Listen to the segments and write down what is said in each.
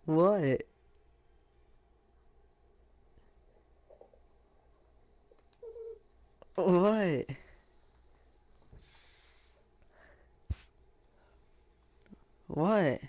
What? What? What?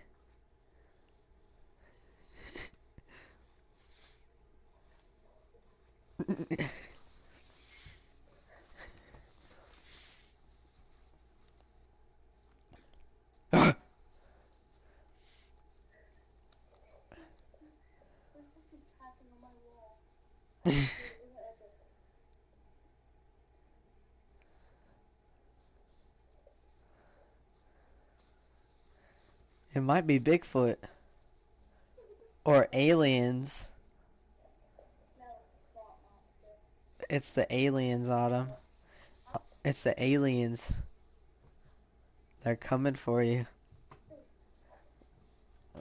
It might be Bigfoot. Or aliens. It's the aliens, Autumn. It's the aliens. They're coming for you.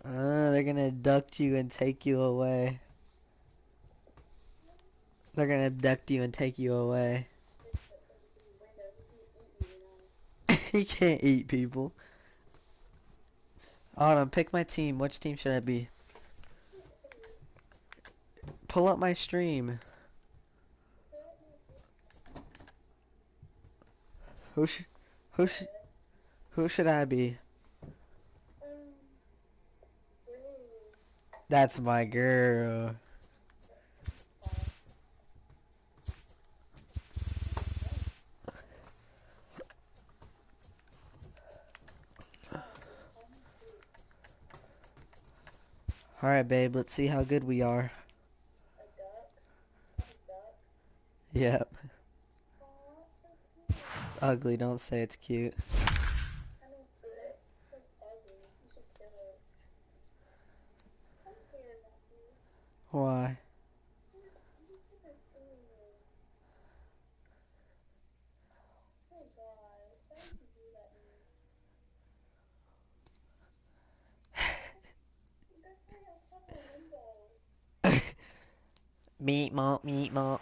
They're gonna abduct you and take you away. They're gonna abduct you and take you away. He can't eat people. Autumn, pick my team. Which team should I be? Pull up my stream. Who should I be? That's my girl. Alright, babe, let's see how good we are. Yep. It's ugly, don't say it's cute. Why? Meat mop, meat mop.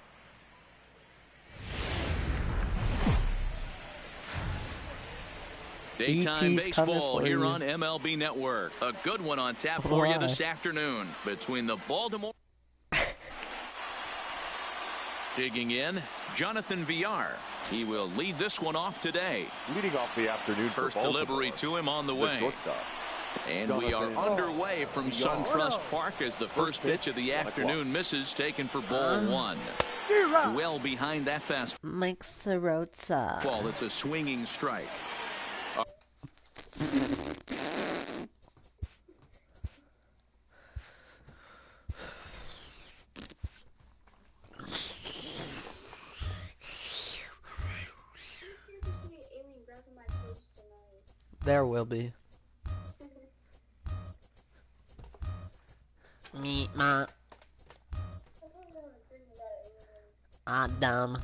Daytime baseball here on MLB Network. A good one on tap for you this afternoon between the Baltimore. Digging in, Jonathan Villar. He will lead this one off today. Leading off the afternoon. First delivery to him on the way. And we are underway from SunTrust Park as the first pitch of the afternoon misses, taken for ball one. Well behind that fastball. Mike Soroka. Ball, it's a swinging strike. There will be. Meat mop. I'm dumb.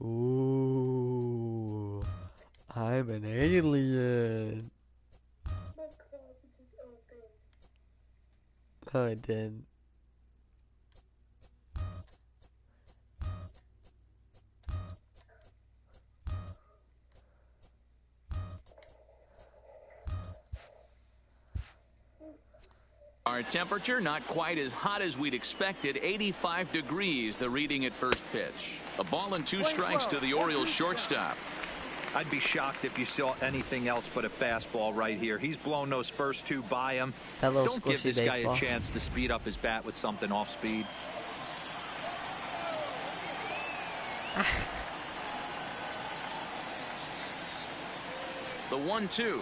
Ooh, I'm an alien. Oh, I did. Our temperature not quite as hot as we'd expected. 85 degrees, the reading at first pitch. A ball and two strikes to the Orioles shortstop. I'd be shocked if you saw anything else but a fastball right here. He's blown those first two by him. That little Don't give squishy this baseball. guy a chance to speed up his bat with something off speed. The 1-2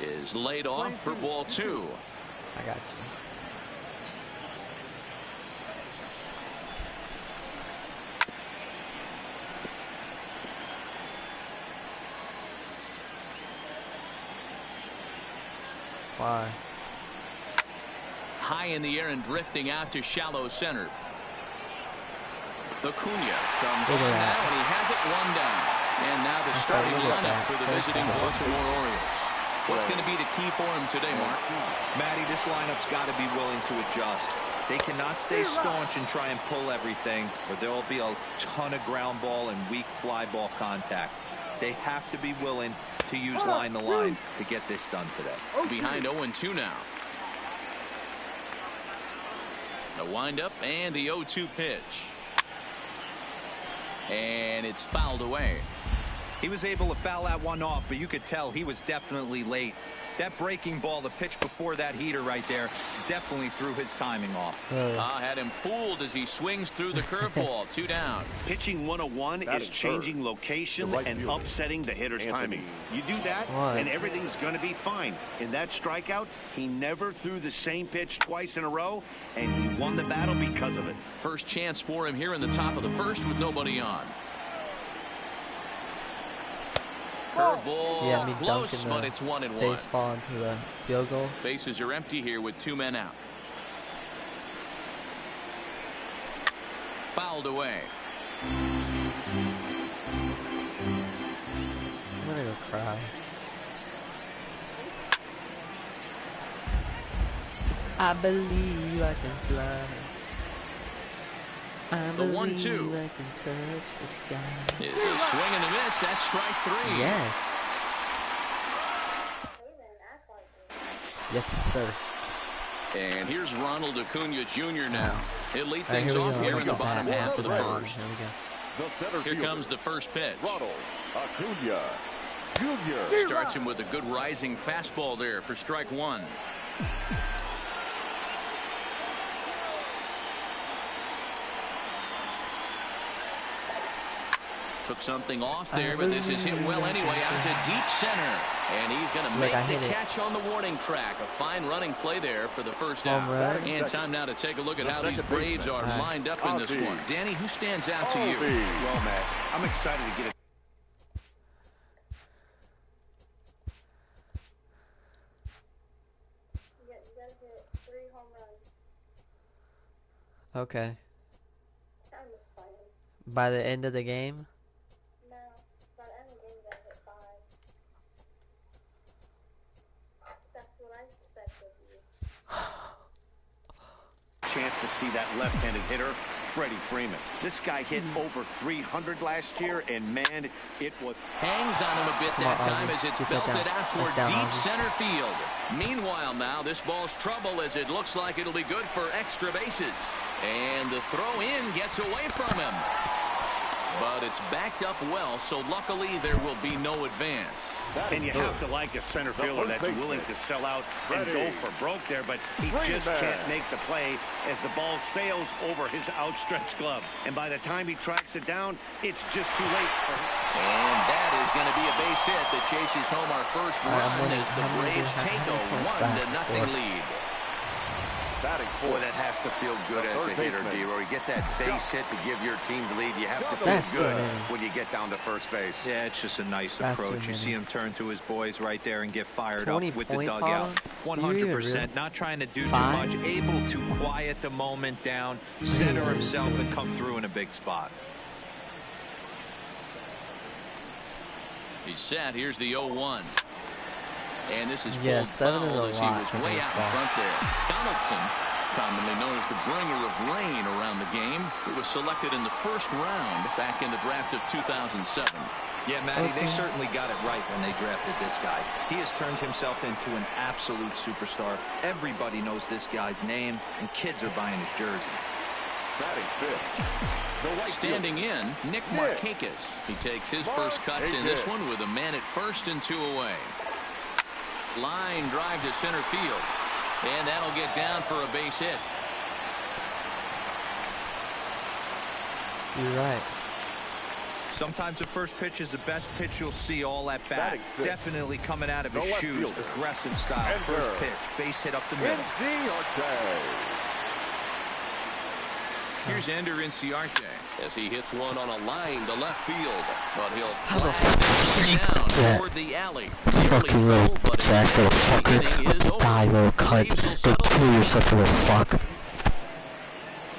is laid off for ball two. I got you. Why? High in the air and drifting out to shallow center. Acuna comes on now, and he has it one down. And now the starting lineup for the visiting Baltimore Orioles. What's going to be the key for him today, Mark? Matty, this lineup's got to be willing to adjust. They cannot stay staunch and try and pull everything, or there will be a ton of ground ball and weak fly ball contact. They have to be willing to use line to line to get this done today. Behind 0-2 now. The windup and the 0-2 pitch. And it's fouled away. He was able to foul that one off, but you could tell he was definitely late. That breaking ball, the pitch before that heater right there, definitely threw his timing off. Had him fooled as he swings through the curveball. 2 down. Pitching 101 is changing location and upsetting the hitter's timing. You do that, and everything's going to be fine. In that strikeout, he never threw the same pitch twice in a row, and he won the battle because of it. First chance for him here in the top of the first with nobody on. Curveball, yeah, me close, dunking but the it's 1-1. baseball into the field goal. Bases are empty here with 2 men out. Fouled away. I'm gonna go cry. I believe I can fly. I The 1-2. I can touch the sky. It's a swing and a miss. That's strike 3. Yes. Yes, sir. And here's Ronald Acuna Jr. now. He'll lead Right, things here we off go. here in the bottom half of the Here first. we go. The center Here fielder, comes the first pitch. Ronald Acuna Jr. Starts him with a good rising fastball there for strike 1. Took something off there, but this is hit well anyway out to deep center. And he's going to make the catch on the warning track. A fine running play there for the first out. And time now to take a look at how these Braves are lined up in this one. Danny, who stands out to you? Well, Matt, I'm excited to get it. Okay. By the end of the game? No, by the end of the game, you guys hit 5. That's what I expect of you. Chance to see that left-handed hitter, Freddie Freeman. This guy hit over 300 last year, and man, it was... Hangs on him a bit that time as it's belted out toward deep center field. Meanwhile now, this ball's trouble as it looks like it'll be good for extra bases. And the throw in gets away from him. But it's backed up well, so luckily there will be no advance. And you have to like a center fielder that's willing to sell out and go for broke there, but he just can't make the play as the ball sails over his outstretched glove. And by the time he tracks it down, it's just too late for him. And that is going to be a base hit that chases home our first run as the Braves take a 1-0 lead. Boy, that has to feel good as a hitter, D-Roy. You get that base hit to give your team the lead. You have to feel good when you get down to first base. Yeah, it's just a nice approach. You see him turn to his boys right there and get fired up with the dugout. 100%. Not trying to do too much. Able to quiet the moment down, center himself, and come through in a big spot. He's set. Here's the 0-1. And this is yeah, 7 is a as he lot. was way out in front there. Donaldson, commonly known as the bringer of rain around the game, who was selected in the first round back in the draft of 2007. Yeah, Matty, they certainly got it right when they drafted this guy. He has turned himself into an absolute superstar. Everybody knows this guy's name, and kids are buying his jerseys. Standing in, Nick Markakis. He takes his first cuts in this one with a man at first and 2 away. Line drive to center field, and that'll get down for a base hit. You're right. Sometimes the first pitch is the best pitch you'll see all at bat. Definitely coming out of his shoes, aggressive style. First pitch, base hit up the middle. Here's Ender Inciarte as he hits one on a line to left field, but he'll down toward the alley. Fucking little ass little fucker. Die, little cunt. Go kill yourself, little fuck.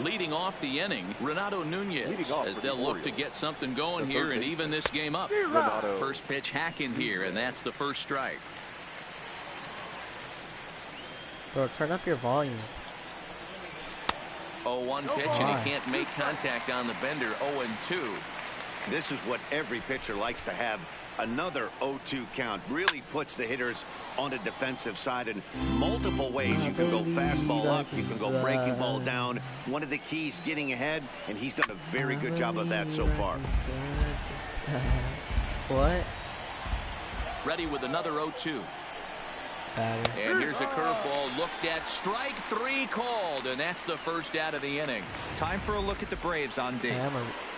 Leading off the inning, Renato Nunez, as they'll look to get something going here and even this game up. First pitch hacking here, and that's the first strike. Bro, turn up your volume. 0-1 pitch, and he can't make contact on the bender. 0-2. This is what every pitcher likes to have. Another 0-2 count really puts the hitters on the defensive side in multiple ways. You can go fastball up, you can go breaking ball down. One of the keys, getting ahead, and he's done a very good job of that so far. What? Ready with another 0-2. And here's a curveball looked at. Strike 3 called, and that's the first out of the inning. Time for a look at the Braves on D.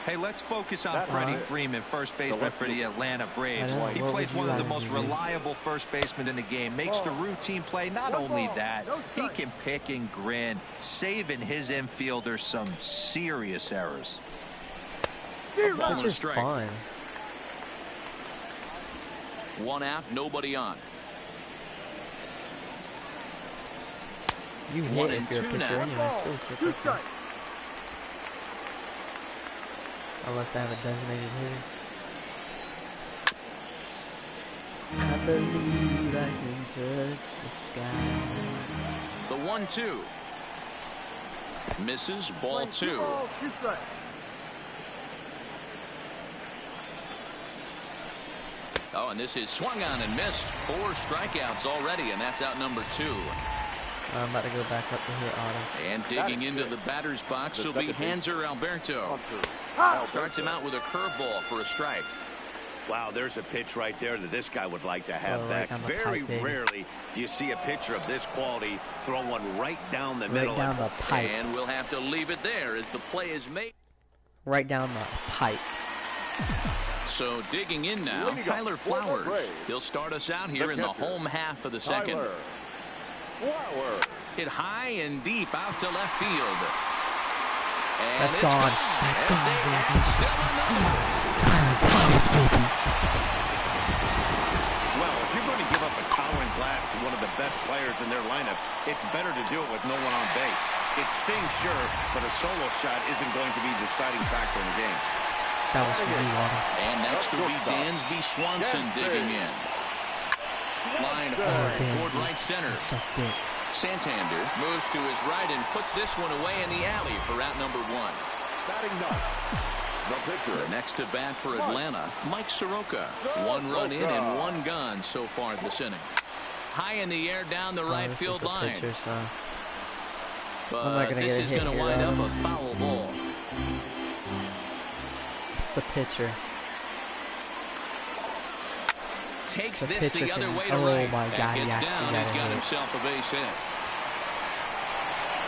Hey, let's focus on Freddie Freeman, first baseman for the Atlanta Braves. He plays one of the most reliable first basemen in the game, makes the routine play. Not only that, he can pick and grin, saving his infielders some serious errors. That's just fun. 1 out, nobody on. You hit if you're a pitcher anyway, still okay. Unless they have a designated hitter. I believe I can touch the sky. The 1-2. Misses, ball 2. Oh, and this is swung on and missed. 4 strikeouts already, and that's out number 2. I'm about to go back up to here, Autumn. And digging into the batter's box will be Hanser Alberto. Starts him out with a curveball for a strike. Wow, there's a pitch right there that this guy would like to have back. Very rarely do you see a pitcher of this quality throw one right down the middle. Right down the pipe. And we'll have to leave it there as the play is made. Right down the pipe. So digging in now, Tyler Flowers. He'll start us out here in the home half of the second. Hit high and deep out to left field. And that's gone. That's gone, baby. Tyler Flowers, baby. Well, if you're going to give up a towering blast to one of the best players in their lineup, it's better to do it with no one on base. It stings, sure, but a solo shot isn't going to be the deciding factor in the game. That was for you, Autumn. And next will be Dansby Swanson digging in. Line hard toward right center. Santander moves to his right and puts this one away in the alley for out number 1. Batting ninth, the pitcher. The next to bat for Atlanta, Mike Soroka. 1 run in and 1 gone so far this inning. High in the air down the right field line. Pitcher, so but I'm not gonna this get a is hit going to here, wind though. up a foul ball. It's the pitcher. Takes this the other way to right. Oh my God, and gets down. He's got himself a base hit.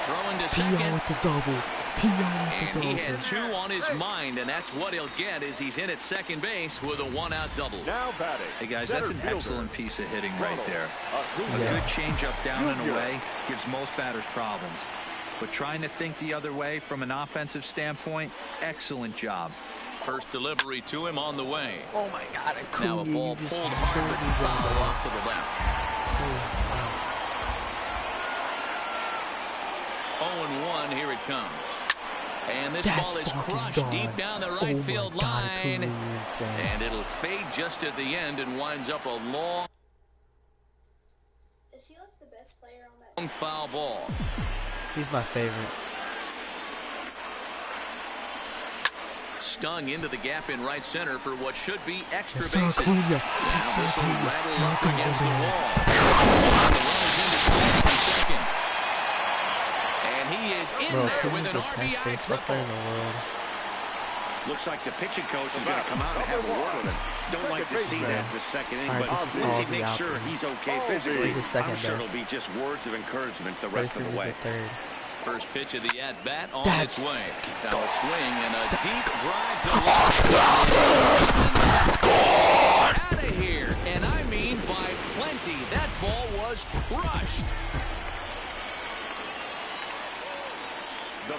Throwing to second. P.O. with the double. P.O. with the double. And he had 2 on his mind, and that's what he'll get as he's in at second base with a 1-out double. Now batting. Hey guys, that's an excellent piece of hitting right there. A good changeup down and away gives most batters problems. But trying to think the other way from an offensive standpoint, excellent job. First delivery to him on the way. Oh my God, now a ball pulled hard, but foul off to the left. 0-1, here it comes. And this ball is crushed deep down the right field line. And it'll fade just at the end and winds up a long Is he like the best player on that? foul ball. He's my favorite. Stung into the gap in right center for what should be extra bases. Now this will rattle up against the wall. And he is in there with an RBI triple. Looks like the pitching coach is going to come out and have a word with him. Don't like to see that in the second inning, but once he makes sure he's okay physically, I'm sure it'll be just words of encouragement the rest of the way. First pitch of the at-bat on its way. Now a swing and a deep drive to left. Out of here, and I mean by plenty. That ball was crushed.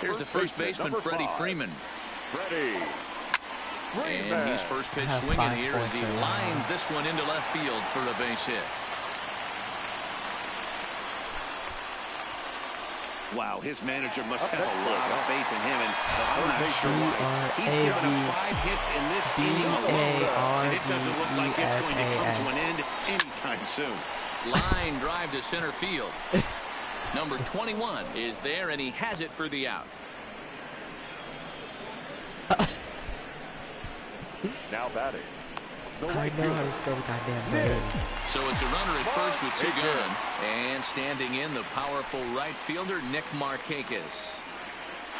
Here's the first baseman, Freddie Freeman. And he's first pitch swinging here as he lines this one into left field for a base hit. Wow, his manager must have a lot of faith in him, and I'm not sure why. He's given him 5 hits in this inning alone, and it doesn't look like it's going to come to an end anytime soon. Line drive to center field. Number 21 is there, and he has it for the out. Now batting. I know how to spell the goddamn names. So it's a runner at first with 2 gone. And standing in, the powerful right fielder, Nick Markakis.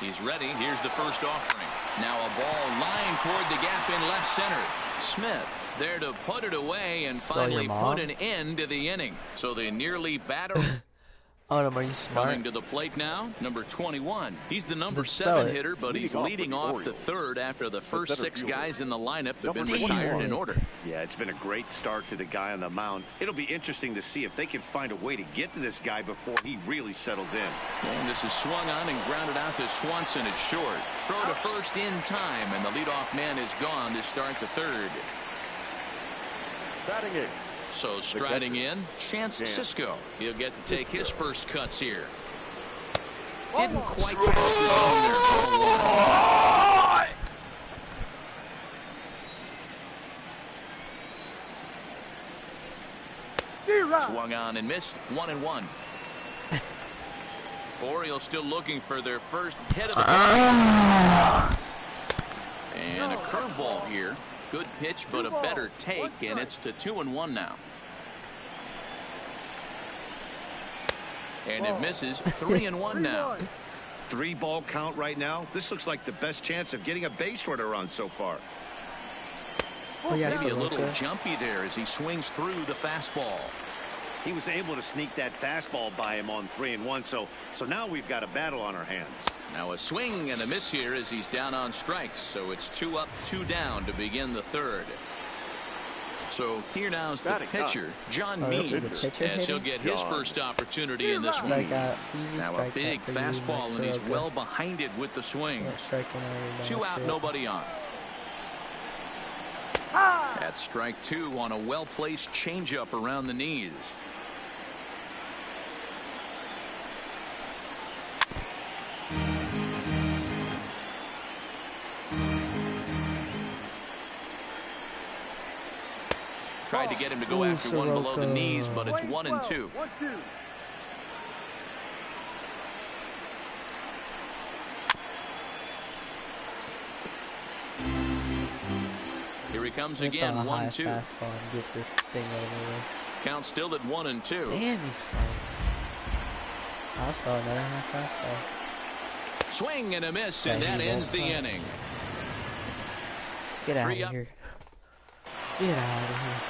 He's ready. Here's the first offering. Now a ball lined toward the gap in left center. Smith is there to put it away and finally put an end to the inning. So they nearly batter. Oh, no, are you smart? Coming to the plate now, number 21. He's the number 7 hitter, but he's leading off the third after the first 6 guys in the lineup have been retired in order. Yeah, it's been a great start to the guy on the mound. It'll be interesting to see if they can find a way to get to this guy before he really settles in. And this is swung on and grounded out to Swanson at short. Throw to first in time, and the leadoff man is gone to start the third. Batting in. So striding in, Chance Sisco. He'll get to take his first cuts here. Didn't quite catch the zone there. Swung on and missed. 1-1. Orioles still looking for their first hit of the game. And a curveball here. Good pitch, but a better take, and it's to 2-1 now. And it misses. 3-1 now. 3-ball count right now. This looks like the best chance of getting a base runner on so far. Oh, yeah, maybe a little jumpy there as he swings through the fastball. He was able to sneak that fastball by him on 3-1, so now we've got a battle on our hands. Now a swing and a miss here as he's down on strikes, so it's 2 up, 2 down to begin the third. So here now's the pitcher, John Means, as he'll get his first opportunity in this one. Now a big fastball, and he's well behind it with the swing. 2 out, nobody on. That's strike 2 on a well-placed changeup around the knees. Tried to get him to go after one below the knees, but it's 1-2. Here he comes again, 1-2. Get this thing over with. Count still at 1-2. Damn, he's fine. I saw another high fastball. Swing and a miss, and that ends the inning. Get out of here. Get out of here.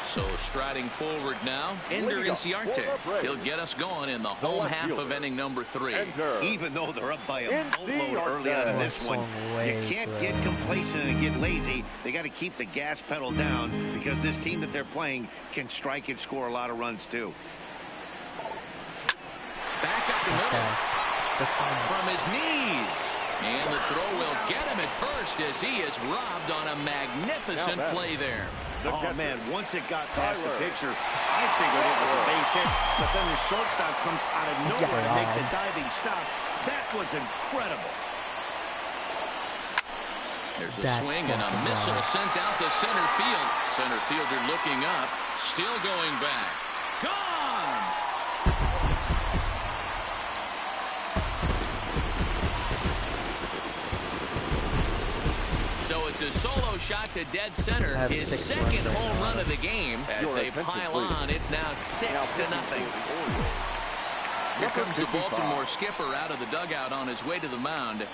So striding forward now, Ender Inciarte. He'll get us going in the home half of inning number 3. Even though they're up by a boatload early on in this one, you can't get complacent and get lazy. They got to keep the gas pedal down because this team that they're playing can strike and score a lot of runs too. Back up the middle. From his knees. And the throw will get him at first as he is robbed on a magnificent play there. Oh, man, once it got past the pitcher, I figured it was a base hit, but then the shortstop comes out of nowhere to make the diving stop. That was incredible. There's a swing and a missile sent out to center field. Center fielder looking up, still going back. Gone! So it's a solo shot to dead center, his second home run of the game. As they pile on, it's now 6-0. Here comes the Baltimore skipper out of the dugout on his way to the mound.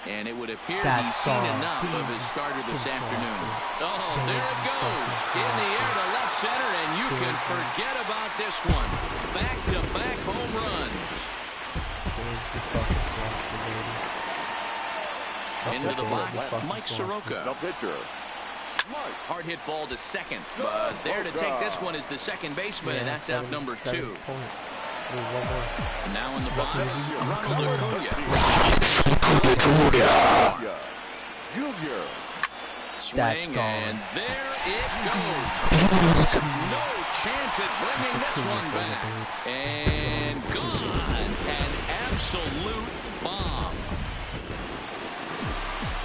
And it would appear he's seen enough of his starter this afternoon. Oh, there it goes. In the air to left center, and you can forget about this one. Back-to-back home runs. Into the box, Mike Soroka. The pitcher. Hard hit ball to second, but there to take this one is the second baseman, and that's out number 2. Now in the box, Ronald Acuna. Junior. Swing, and there it goes. No chance at bringing this one back. And gone. An absolute bomb.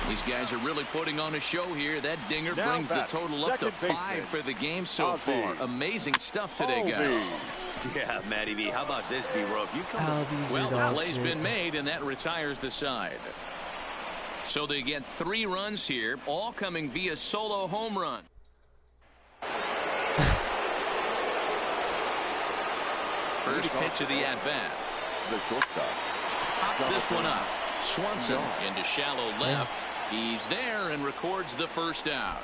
These guys are really putting on a show here. That dinger brings the total up to 5 for the game so far. Amazing stuff today, guys. Yeah, Matty V. How about this, B-Row? If you come well, the play's been made, and that retires the side. So they get 3 runs here, all coming via solo home run. First pitch of the at-bat. The shortstop. Pops this one up. Swanson into shallow left. He's there and records the first out.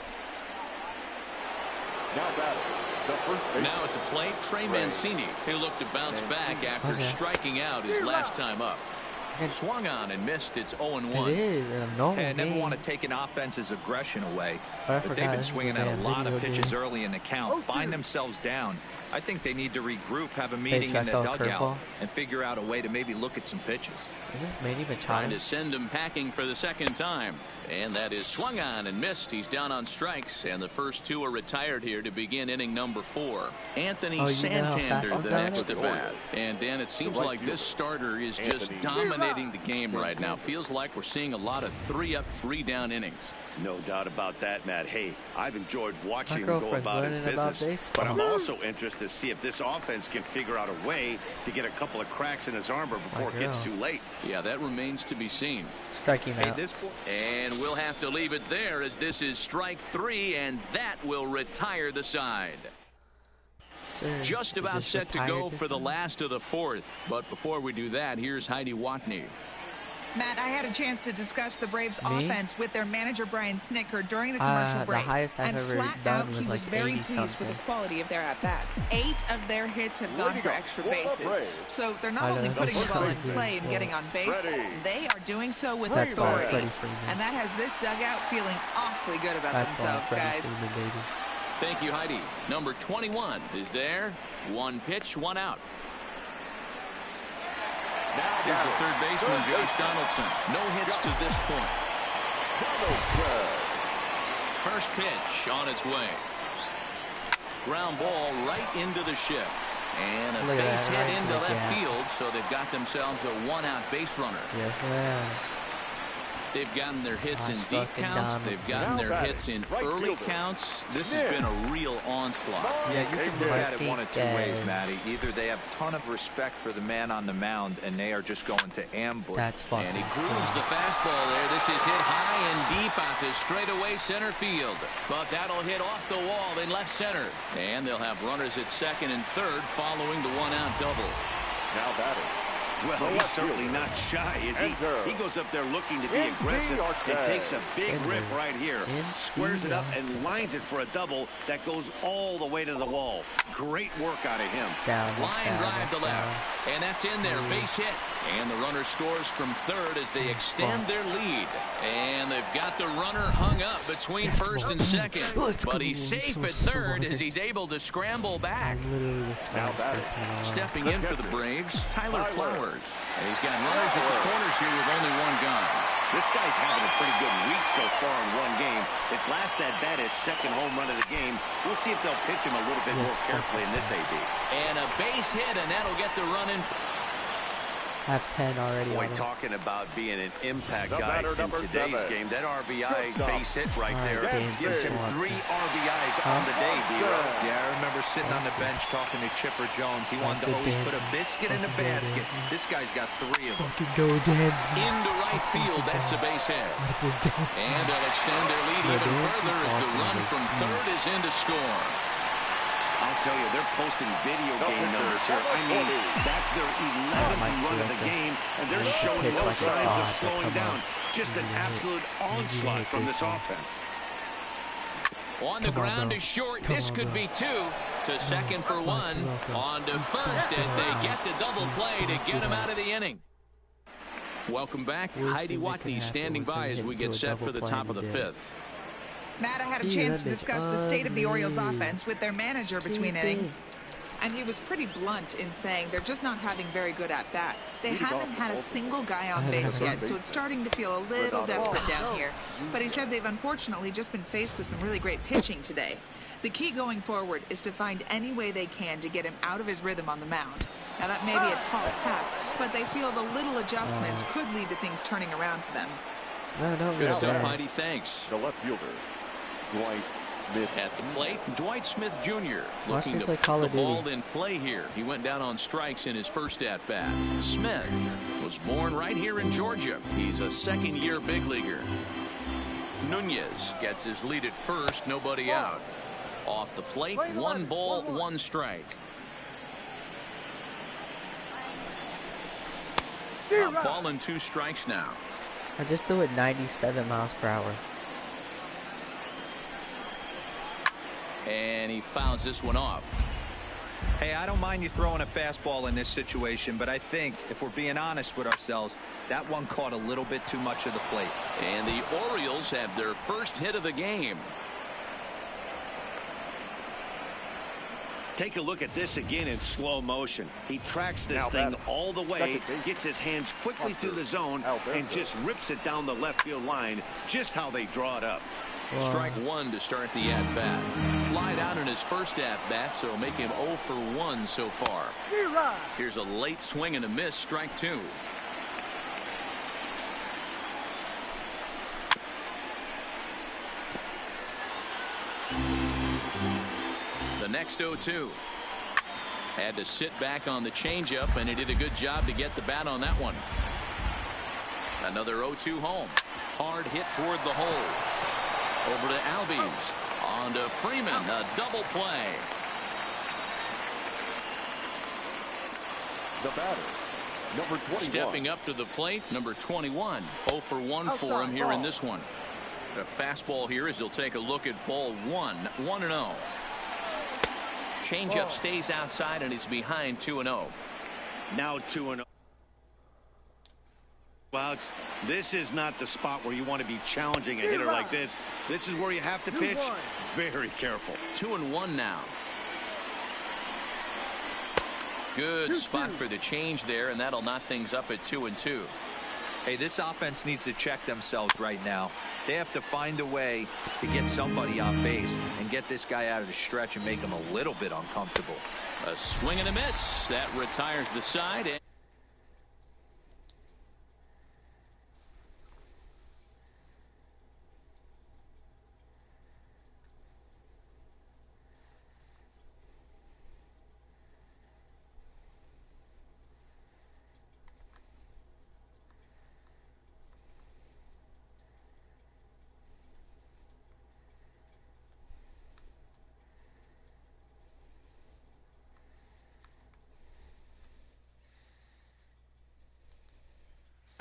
Now batting, the first baseman. Now at the plate, Trey Mancini, who looked to bounce back after striking out his last time up. Swung on and missed. It's 0-1. It is a normal And game. never want to take an offense's aggression away. But They've been swinging at a lot of pitches early in the count. Find themselves down. I think they need to regroup, have a meeting in the dugout, and figure out a way to maybe look at some pitches. Is this Manny Machado? Trying to send him packing for the second time. And that is swung on and missed. He's down on strikes, and the first 2 are retired here to begin inning number 4. Anthony Santander, the next at bat. And Dan, it seems like this starter is just dominating the game right now. Feels like we're seeing a lot of 3-up, 3-down innings. No doubt about that, Matt. Hey, I've enjoyed watching him go about his business, baseball. but I'm also interested to see if this offense can figure out a way to get a couple of cracks in his armor before it gets too late. Yeah, that remains to be seen. Striking out. And we'll have to leave it there, as this is strike 3, and that will retire the side. Sir, Just about set to go for the last of the 4th. But before we do that, here's Heidi Watney. Matt, I had a chance to discuss the Braves offense with their manager Brian Snitker during the commercial break. The highest I've ever done was like 80 very pleased with the quality of their at-bats. 8 of their hits have gone for extra bases. So they're not only putting the ball in play and getting on base, they are doing so with authority. And that has this dugout feeling awfully good about themselves, guys. Thank you, Heidi. Number 21 is there. 1 pitch, 1 out. Now here's the third baseman, Josh Donaldson. No hits to this point. First pitch on its way. Ground ball right into the shift. And a base hit into left field, so they've got themselves a 1-out base runner. Yes, ma'am. They've gotten their hits in deep counts. They've gotten their hits in early counts. This has been a real onslaught. Yeah, you can look at it one of 2 ways, Matty. Either they have a ton of respect for the man on the mound, and they are just going to ambush. That's fun. And he grooves the fastball there. This is hit high and deep out to straightaway center field. But that'll hit off the wall in left center. And they'll have runners at second and third following the 1-out double. Now batting. Well, he's certainly not shy, is he? He goes up there looking to be aggressive and takes a big rip right here. Squares it up and lines it for a double that goes all the way to the wall. Great work out of him. Line drive to left. And that's in there. Base hit. And the runner scores from third as they extend their lead. And they've got the runner hung up between first and second. But he's safe at third as he's able to scramble back. Stepping in for the Braves, Tyler Flowers. And he's got runners at the corners here with only 1 gone. This guy's having a pretty good week so far in 1 game. His last at-bat is 2nd home run of the game. We'll see if they'll pitch him a little bit more carefully in this AB. And a base hit, and that'll get the run in. I have 10 already. Boy, talking about being an impact guy in today's game. That RBI base hit right there gives him 3 RBIs on the day, D-Row. Yeah, I remember sitting on the bench talking to Chipper Jones. He wanted to always put a biscuit in the basket. This guy's got 3 of them. Fucking go, Dansby. Into right field, that's a base hit. And they'll extend their lead even further as the run from third is in to score. I'll tell you, they're posting video game numbers here. I mean, that's their 11th run of the game, and they're showing no signs of slowing down. Just an absolute onslaught from this offense. On the ground is short. This could be 2. To second for 1. On to first as they get the double play to get him out of the inning. Welcome back. Heidi Watney standing by as we get set for the top of the 5th. Matt, I had a chance to discuss the state of the Orioles offense with their manager between innings. And he was pretty blunt in saying they're just not having very good at-bats. They haven't had a single guy on base yet, so it's starting to feel a little desperate down here. But he said they've unfortunately just been faced with some really great pitching today. The key going forward is to find any way they can to get him out of his rhythm on the mound. Now, that may be a tall task, but they feel the little adjustments could lead to things turning around for them. Good stuff, Heidi. Thanks. The left fielder, Dwight Smith. At the plate, Dwight Smith Jr. looking to put the ball in play here. He went down on strikes in his first at-bat. Smith was was born right here in Georgia. He's a second-year big leaguer. Nunez gets his lead at first, nobody out. Off the plate, 1 ball, 1 strike. A ball and 2 strikes now. I just threw it 97 miles per hour. And he fouls this one off. Hey, I don't mind you throwing a fastball in this situation, but I think if we're being honest with ourselves, that one caught a little bit too much of the plate. And the Orioles have their first hit of the game. Take a look at this again in slow motion. He tracks this thing all the way, gets his hands quickly through the zone, and just rips it down the left field line, just how they draw it up. Wow. Strike 1 to start the at-bat. Flied out in his first at-bat, so make him 0 for 1 so far. Here's a late swing and a miss, strike 2. The next 0-2. Had to sit back on the changeup, and he did a good job to get the bat on that one. Another 0-2 home. Hard hit toward the hole. Over to Albies. On to Freeman. A double play. The batter, number 21. Stepping up to the plate, number 21. 0 for 1 for him here in this one. The fastball here as he'll take a look at ball 1. 1-0. Changeup stays outside and he's behind 2-0. Now 2-0. Well, this is not the spot where you want to be challenging a hitter like this. This is where you have to pitch very careful. 2-1 now. Good spot for the change there, and that'll knock things up at 2-2. Hey, this offense needs to check themselves right now. They have to find a way to get somebody on base and get this guy out of the stretch and make him a little bit uncomfortable. A swing and a miss. That retires the side.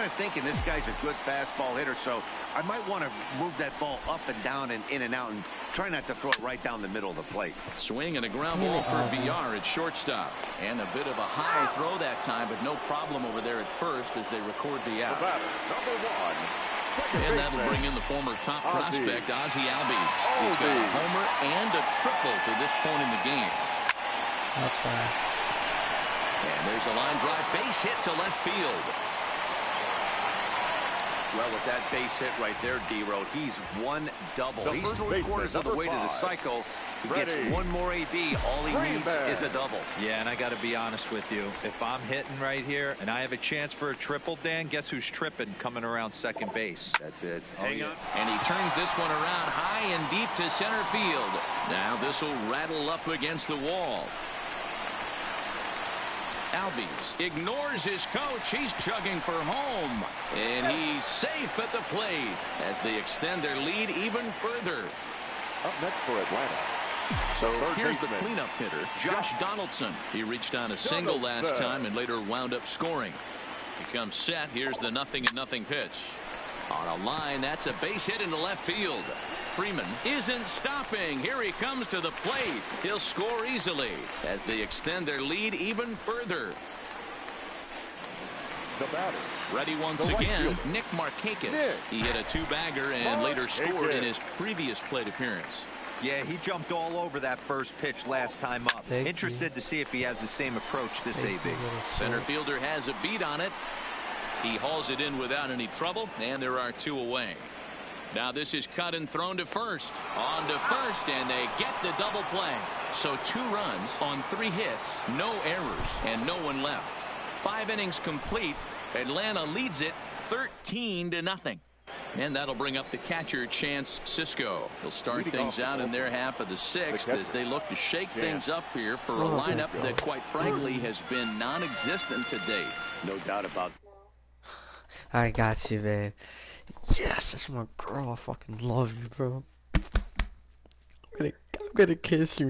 I'm thinking this guy's a good fastball hitter, so I might want to move that ball up and down and in and out and try not to throw it right down the middle of the plate. Swing and a ground ball for VR at shortstop. And a bit of a high throw that time, but no problem over there at first as they record the out. Number 1. And that'll bring in the former top prospect, Ozzie Albies. He's got a homer and a triple to this point in the game. I'll try. And there's a line drive base hit to left field. Well, with that base hit right there, D-Road, he's one double. He's 3/4 of the way to the cycle. He gets one more AB. All he needs is a double. Yeah, and I got to be honest with you. If I'm hitting right here and I have a chance for a triple, Dan, guess who's tripping coming around second base? That's it. Hang on. And he turns this one around high and deep to center field. Now this will rattle up against the wall. Albies ignores his coach. He's chugging for home. And he's safe at the plate as they extend their lead even further. Up next for Atlanta. So here's the cleanup hitter, Josh Donaldson. He reached on a single last time and later wound up scoring. He comes set. Here's the 0-0 pitch. On a line, that's a base hit into left field. Freeman isn't stopping. Here he comes to the plate. He'll score easily as they extend their lead even further. The batter. Ready once again, Nick Markakis. He hit a 2-bagger and later scored in his previous plate appearance. Yeah, he jumped all over that first pitch last time up. Interested to see if he has the same approach this AB. Center fielder has a beat on it. He hauls it in without any trouble, and there are 2 away. Now this is cut and thrown to first. On to first, and they get the double play. So 2 runs on 3 hits, no errors, and no one left. 5 innings complete. Atlanta leads it 13-0. And that'll bring up the catcher, Chance Sisco. He'll start things out in their half of the 6th as they look to shake things up here for a lineup that, quite frankly, has been non-existent to date. No doubt about I got you, babe. Yes, that's my girl. I fucking love you, bro. I'm gonna kiss you.